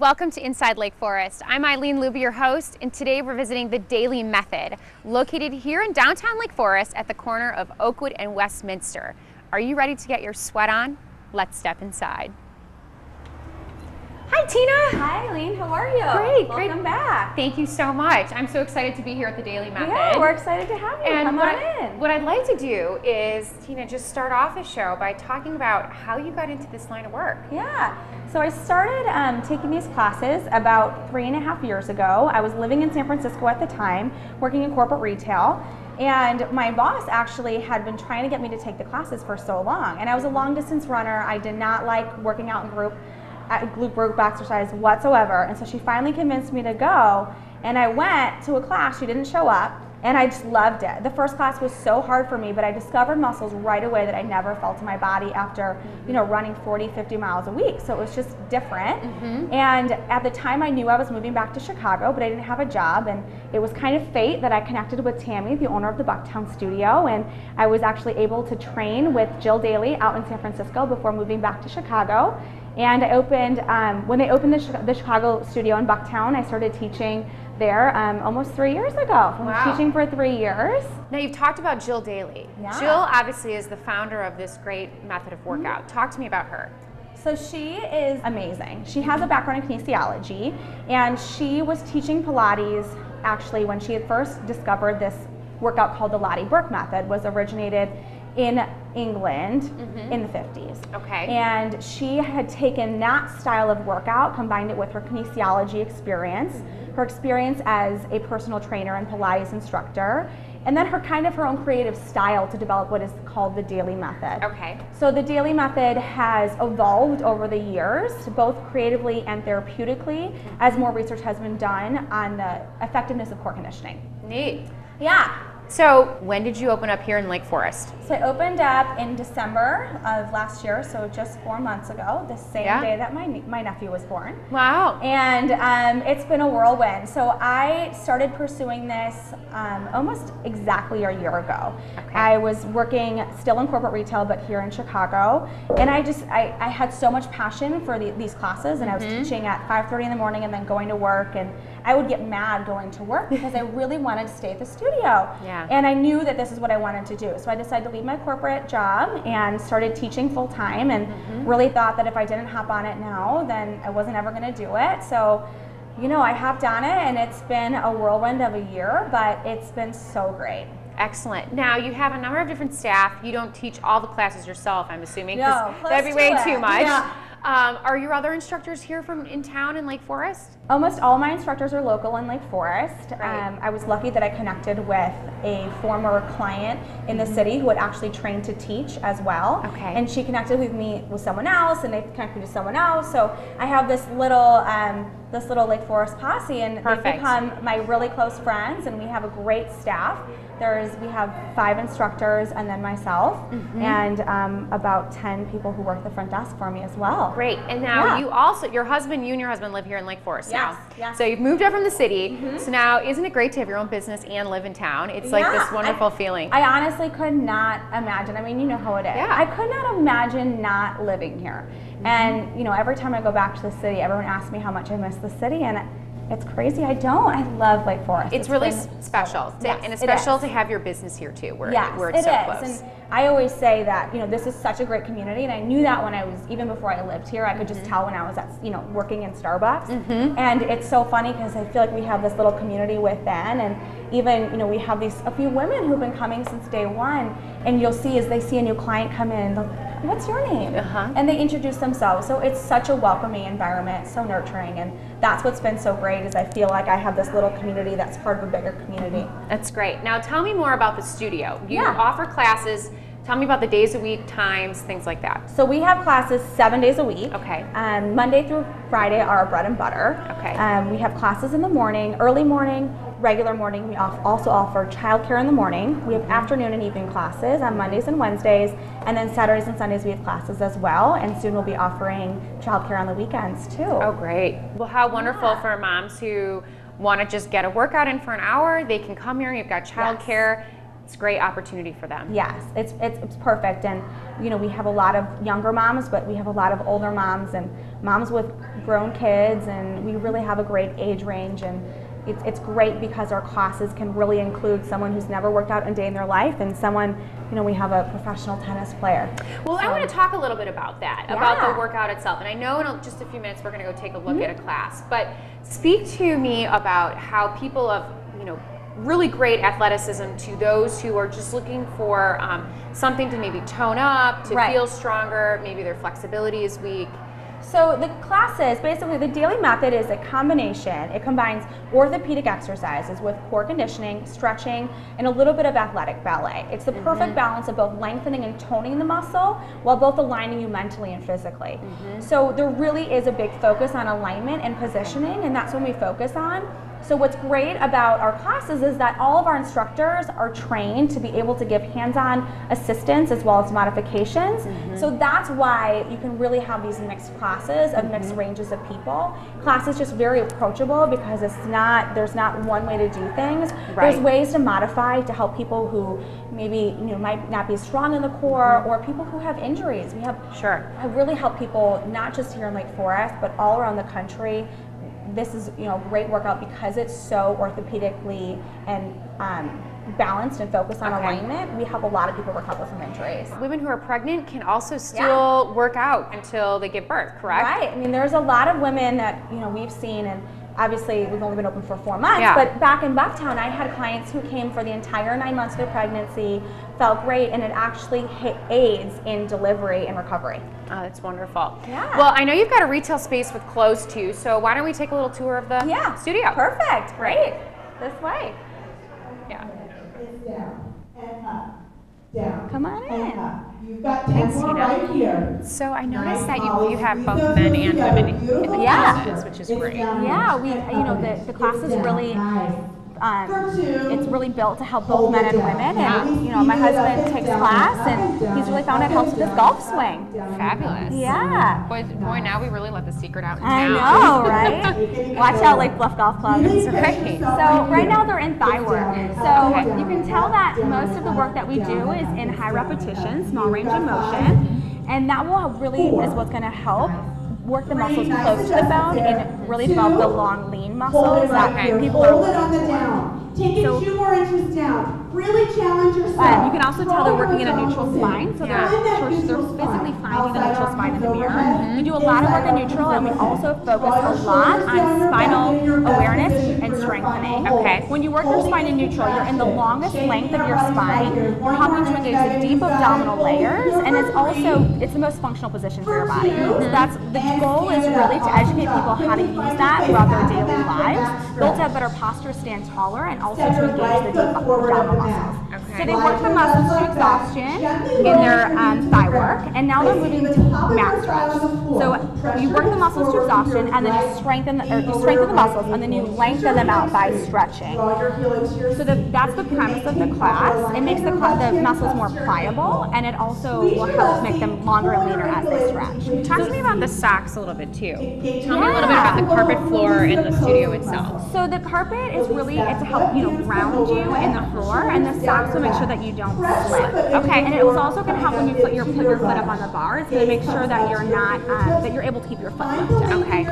Welcome to Inside Lake Forest. I'm Eileen Luby, your host, and today we're visiting the Dailey Method, located here in downtown Lake Forest at the corner of Oakwood and Westminster. Are you ready to get your sweat on? Let's step inside. Hi, Tina. Hi, Eileen. How are you? Great. Welcome back. Thank you so much. I'm so excited to be here at the Dailey Method. Yeah, we're excited to have you. And Come on in. What I'd like to do is, Tina, just start off the show by talking about how you got into this line of work. Yeah. So I started taking these classes about 3.5 years ago. I was living in San Francisco at the time, working in corporate retail. And my boss actually had been trying to get me to take the classes for so long. And I was a long distance runner. I did not like working out in group exercise whatsoever. And so she finally convinced me to go. And I went to a class. She didn't show up. And I just loved it. The first class was so hard for me, but I discovered muscles right away that I never felt in my body after, running 40, 50 miles a week. So it was just different. And at the time I knew I was moving back to Chicago, but I didn't have a job. And it was kind of fate that I connected with Tammy, the owner of the Bucktown studio. And I was actually able to train with Dailey out in San Francisco before moving back to Chicago. And I opened, when they opened the Chicago studio in Bucktown, I started teaching there almost 3 years ago. I was teaching for 3 years. Now you've talked about Dailey. Yeah. Jill obviously is the founder of this great method of workout. Talk to me about her. So she is amazing. She has a background in kinesiology, and she was teaching Pilates actually when she had first discovered this workout called the Lottie Burke method. Was originated in England in the 50s. Okay. And she had taken that style of workout, combined it with her kinesiology experience, her experience as a personal trainer and Pilates instructor, and then her own creative style to develop what is called the Dailey Method. Okay. So the Dailey Method has evolved over the years, both creatively and therapeutically, as more research has been done on the effectiveness of core conditioning. Neat. Yeah. So when did you open up here in Lake Forest? So I opened up in December of last year, so just 4 months ago, the same day that my nephew was born. Wow. And it's been a whirlwind. So I started pursuing this almost exactly a year ago. Okay. I was working still in corporate retail, but here in Chicago. And I had so much passion for these classes, and I was teaching at 5:30 in the morning and then going to work. And I would get mad going to work because I really wanted to stay at the studio. Yeah. And I knew that this is what I wanted to do. So I decided to leave my corporate job and started teaching full time, and really thought that if I didn't hop on it now, then I wasn't ever going to do it. So, I hopped on it, and it's been a whirlwind of a year, but it's been so great. Excellent. Now you have a number of different staff. You don't teach all the classes yourself, I'm assuming, No, that'd be way too much. Yeah. Are your other instructors here in town in Lake Forest? Almost all my instructors are local in Lake Forest. I was lucky that I connected with a former client in the city who had actually trained to teach as well. Okay. And she connected with me with someone else, and they connected me to someone else. So I have this little Lake Forest posse, and they've become my really close friends, and we have a great staff. We have 5 instructors and then myself, and about 10 people who work the front desk for me as well. Great. And now you and your husband live here in Lake Forest now. Yes. So you've moved up from the city. So now, isn't it great to have your own business and live in town? It's like this wonderful feeling. I honestly could not imagine. I mean, you know how it is. Yeah. I could not imagine not living here. And every time I go back to the city, everyone asks me how much I miss the city, and it's crazy. I don't. I love Lake Forest. It's really special, and it's special to have your business here too, where it's so close. And I always say that this is such a great community, and I knew that when I was even before I lived here. I could just tell when I was at working in Starbucks. And it's so funny because I feel like we have this little community within, and even we have a few women who've been coming since day one, and you'll see as they see a new client come in, what's your name? And they introduce themselves. So it's such a welcoming environment, so nurturing, and that's what's been so great is I feel like I have this little community that's part of a bigger community. That's great. Now tell me more about the studio. You offer classes. Tell me about the days a week, times, things like that. So we have classes 7 days a week. Okay. Monday through Friday are our bread and butter. Okay. We have classes in the morning, early morning, regular morning. We also offer childcare in the morning. We have afternoon and evening classes on Mondays and Wednesdays, and then Saturdays and Sundays we have classes as well, and soon we'll be offering childcare on the weekends too. Oh, great. Well, how wonderful for moms who want to just get a workout in for an hour. They can come here. You've got childcare. It's a great opportunity for them. Yes, it's perfect. And we have a lot of younger moms, but we have a lot of older moms, and moms with grown kids, and we really have a great age range, and it's great because our classes can really include someone who's never worked out a day in their life and someone, we have a professional tennis player. Well, I want to talk a little bit about that, about the workout itself. And I know in just a few minutes we're going to go take a look at a class, but speak to me about how people of, really great athleticism to those who are just looking for something to maybe tone up, to feel stronger, maybe their flexibility is weak. So the classes, basically the Dailey method is a combination. It combines orthopedic exercises with core conditioning, stretching, and a little bit of athletic ballet. It's the perfect balance of both lengthening and toning the muscle while both aligning you mentally and physically. So there really is a big focus on alignment and positioning, and that's what we focus on. So what's great about our classes is that all of our instructors are trained to be able to give hands-on assistance as well as modifications. So that's why you can really have these mixed classes of mixed ranges of people. Class is just very approachable because there's not one way to do things. There's ways to modify to help people who maybe might not be strong in the core or people who have injuries. I really help people not just here in Lake Forest but all around the country. This is a great workout because it's so orthopedically and balanced and focused on alignment. We help a lot of people recover from injuries. Women who are pregnant can also still work out until they give birth, correct? Right. I mean, there's a lot of women that we've seen, and obviously we've only been open for 4 months, but back in Bucktown I had clients who came for the entire 9 months of their pregnancy, felt great, and it actually aids in delivery and recovery. Oh, that's wonderful. Yeah. Well, I know you've got a retail space with clothes too, so why don't we take a little tour of the studio? Perfect. Great. This way. Yeah. Down and up, down. Come on in. And up. You've got 10 more right here. So I noticed that you have both men and women in the classes, which is great. Yeah, the class is really it's really built to help both men and women, and my husband takes class and he's really found it helps with his golf swing. Fabulous. Yeah. Boy, now we really let the secret out. I know, right? Watch out, Lake Bluff Golf Club. That's right. So right now they're in thigh work. So you can tell that most of the work that we do is in high repetition, small range of motion, and that will really is what's going to help work the muscles close to the bone and really develop the long, lean muscles that people are looking for. Take it 2 more inches down. Really challenge yourself. You can also tell they're working in a neutral spine, so they're physically finding the neutral spine in the mirror. We do a lot of work in neutral, and we also focus a lot on spinal awareness and strengthening. Okay. When you work your spine in neutral, you're in the longest length of your spine. You're helping to engage the deep abdominal layers, and it's the most functional position for your body. So the goal is really to educate people how to use that throughout their daily lives, build to have better posture, stand taller, and also to engage the deep abdominal muscles. So they work the muscles to exhaustion in their thigh work, and now they're moving to mat stretch. So you work the muscles to exhaustion, and then you strengthen the muscles, and then you lengthen them out by stretching. So that's the premise of the class. It makes the muscles more pliable, and it also will help make them longer and leaner as they stretch. Talk to me about the socks a little bit too. Tell me a little bit about the carpet floor in the studio itself. So the carpet is really to help ground you in the floor, and the socks will make sure that you don't slip. Okay. And it was also going to help when you put your foot up on the bar. It's going to make sure that you're not that you're able to keep your foot lifted. Okay.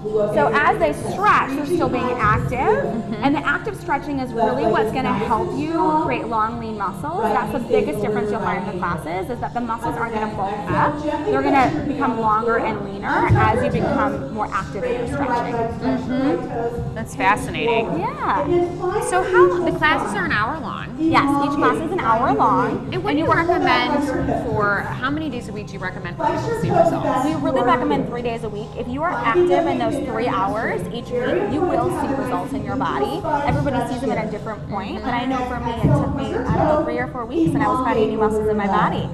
So as they stretch, they're still being active, and the active stretching is really what's going to help you create long, lean muscles. That's the biggest difference you'll find in the classes, is that the muscles aren't going to bulk up. They're going to become longer and leaner as you become more active in your stretching. That's fascinating. Yeah. So the classes are an hour long? Yes, each class is an hour long. And what do you recommend for, how many days a week do you recommend for people to see results? We really recommend 3 days a week. If you are active in those 3 hours each week, you will see results in your body. Everybody sees them at a different point, but I know for me, it took me, 3 or 4 weeks, and I was finding new muscles in my body.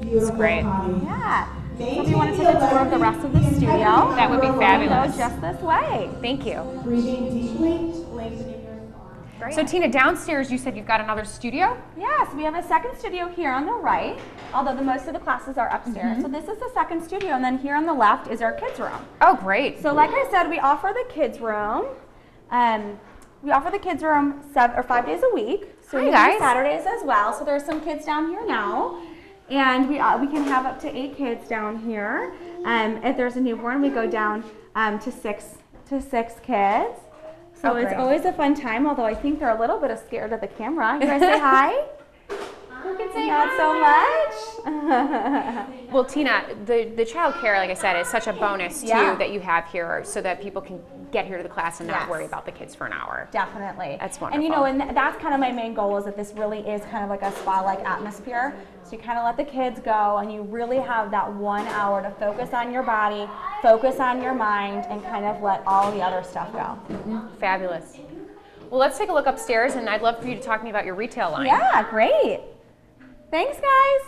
It's great. Yeah. So if you want to take a tour of the rest of the studio, that would be fabulous. Go just this way. Thank you. Breathing deeply, lengthening your spine. So Tina, downstairs you said you've got another studio? Yes, we have a second studio here on the right, although most of the classes are upstairs. So this is the second studio, and then here on the left is our kids' room. Oh, great. So like I said, we offer the kids' room. We offer the kids' room 5 days a week. So we do Saturdays as well. So there's some kids down here now. And we can have up to 8 kids down here. If there's a newborn, we go down to six kids. So it's always a fun time, although I think they're a little bit scared of the camera. You guys say hi? Who can say Not hi? so much. Well, Tina, the child care, like I said, is such a bonus too that you have here, so that people can get here to the class and not worry about the kids for an hour. Definitely. That's wonderful. And you know, and that's kind of my main goal, is that this really is kind of like a spa-like atmosphere. So you kind of let the kids go, and you really have that 1 hour to focus on your body, focus on your mind, and kind of let all the other stuff go. Fabulous. Well, let's take a look upstairs, and I'd love for you to talk to me about your retail line. Yeah, great. Thanks, guys.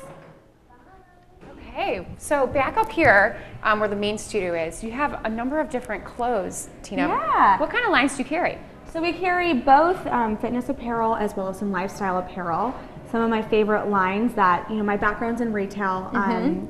Okay, so back up here where the main studio is, you have a number of different clothes, Tina. Yeah. What kind of lines do you carry? So we carry both fitness apparel as well as some lifestyle apparel. Some of my favorite lines that, you know, my background's in retail,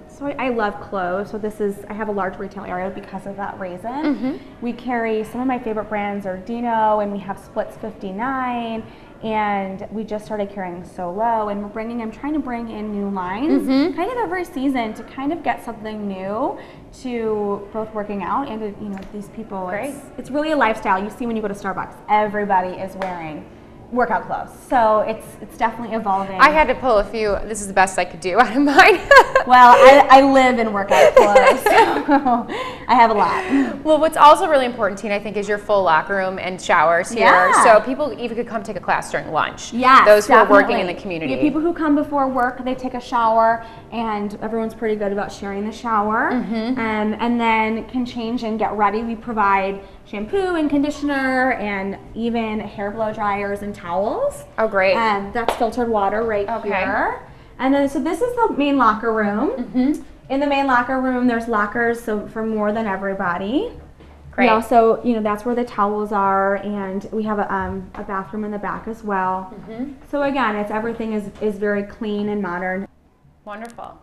so I love clothes. So I have a large retail area because of that reason. We carry some of my favorite brands are Dino, and we have Splits 59, and we just started carrying Solo, and I'm trying to bring in new lines kind of every season to kind of get something new to both working out and to, you know, these people. It's really a lifestyle. You see when you go to Starbucks, everybody is wearing workout clothes. So it's definitely evolving. I had to pull a few. This is the best I could do out of mine. Well, I live in workout clothes, so I have a lot. Well, what's also really important, Tina, I think, is your full locker room and showers here. Yeah. So people even could come take a class during lunch. Yes, those who definitely. are working in the community. You have people who come before work, they take a shower, and everyone's pretty good about sharing the shower, and then can change and get ready. We provide shampoo and conditioner and even hair blow dryers and towels. Oh, great. That's filtered water right here. And then, so this is the main locker room. In the main locker room, there's lockers for more than everybody. Great. We also, you know, that's where the towels are, and we have a bathroom in the back as well. So again, everything is very clean and modern. Wonderful.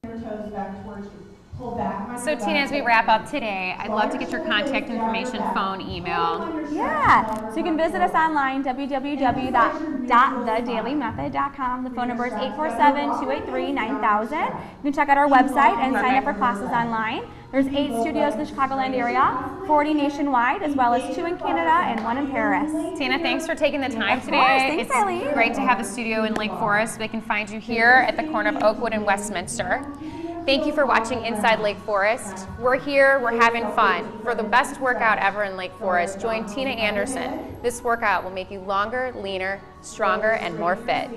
Your toes back towards you. Pull back. So Tina, as we wrap up today, I'd love to get your contact information, phone, email. Yeah, so you can visit us online, www.thedaileymethod.com. The phone number is 847-283-9000. You can check out our website and sign up for classes online. There's 8 studios in the Chicagoland area, 40 nationwide, as well as 2 in Canada and 1 in Paris. Tina, thanks for taking the time today. Thanks, Eileen. It's great to have a studio in Lake Forest. They can find you here at the corner of Oakwood and Westminster. Thank you for watching Inside Lake Forest. We're here, we're having fun. For the best workout ever in Lake Forest, join Tina Anderson. This workout will make you longer, leaner, stronger, and more fit.